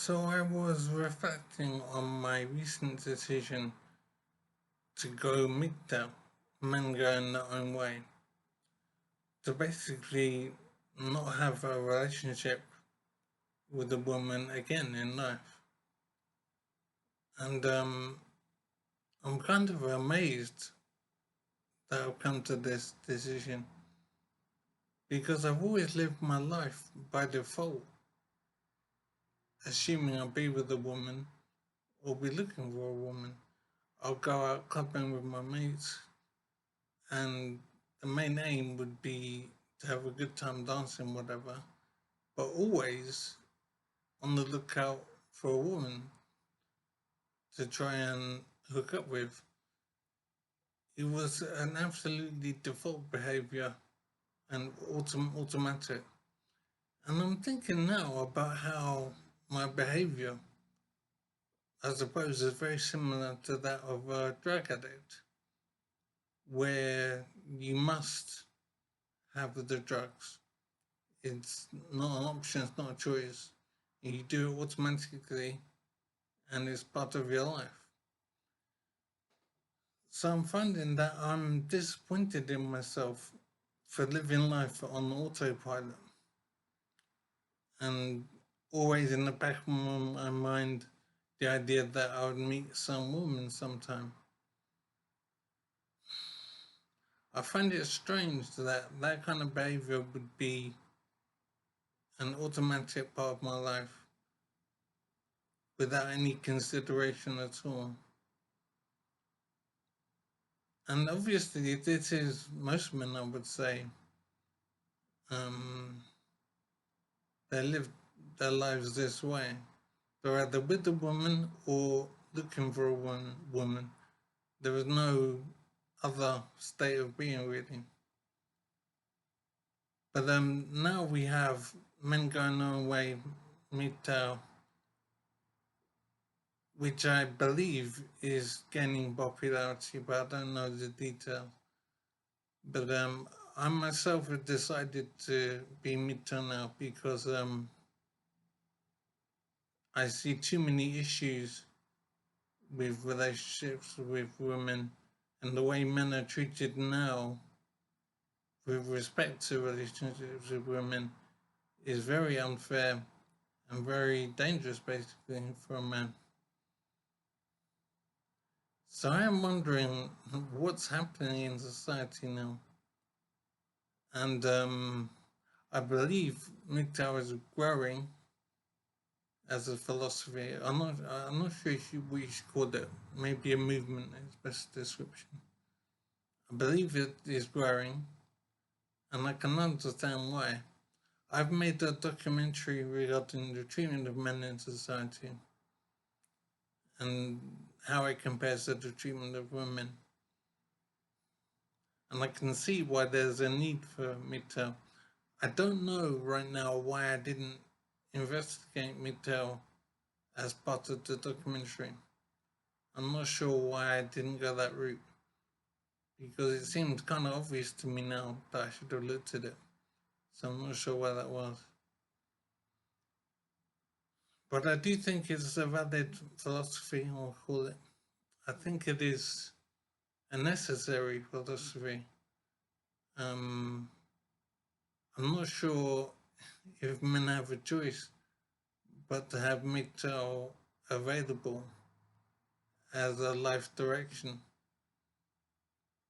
So I was reflecting on my recent decision to go MGTOW, men going their own way, to basically not have a relationship with a woman again in life. And I'm kind of amazed that I've come to this decision because I've always lived my life by default, assuming I'll be with a woman or be looking for a woman. I'll go out clubbing with my mates, and the main aim would be to have a good time dancing, whatever, but always on the lookout for a woman to try and hook up with. It was an absolutely default behavior and automatic. And I'm thinking now about how my behavior, I suppose, is very similar to that of a drug addict, where you must have the drugs. It's not an option, it's not a choice. You do it automatically and it's part of your life. So I'm finding that I'm disappointed in myself for living life on autopilot and always in the back of my mind the idea that I would meet some woman sometime. I find it strange that that kind of behavior would be an automatic part of my life without any consideration at all. And obviously, this is most men, I would say. They live their lives this way. They're either with a woman or looking for a woman. There is no other state of being, really. But now we have men going their own way, MGTOW, which I believe is gaining popularity, but I don't know the details. But I myself have decided to be MGTOW now because I see too many issues with relationships with women, and the way men are treated now with respect to relationships with women is very unfair and very dangerous, basically, for a man. So I am wondering what's happening in society now. And I believe MGTOW is growing as a philosophy. I'm not sure what you should call it. Maybe a movement is best description. I believe it is growing, and I can understand why. I've made a documentary regarding the treatment of men in society and how it compares to the treatment of women. And I can see why there's a need for MGTOW. I don't know right now why I didn't investigate MGTOW as part of the documentary. I'm not sure why I didn't go that route, because it seems kind of obvious to me now that I should have looked at it. So I'm not sure why that was. But I do think it's a valid philosophy, I'll call it. I think it is a necessary philosophy. I'm not sure if men have a choice but to have MGTOW available as a life direction,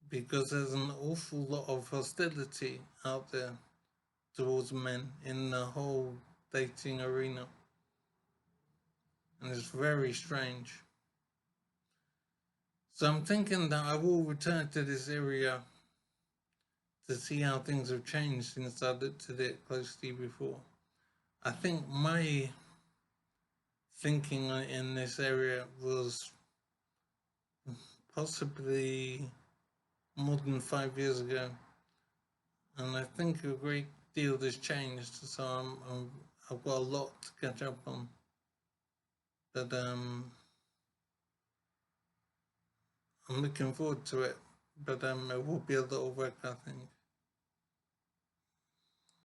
because there's an awful lot of hostility out there towards men in the whole dating arena, and it's very strange. So I'm thinking that I will return to this area to see how things have changed since I looked at it closely before. I think my thinking in this area was possibly more than 5 years ago, and I think a great deal has changed. So I've got a lot to catch up on. But I'm looking forward to it. But it will be a lot of work, I think.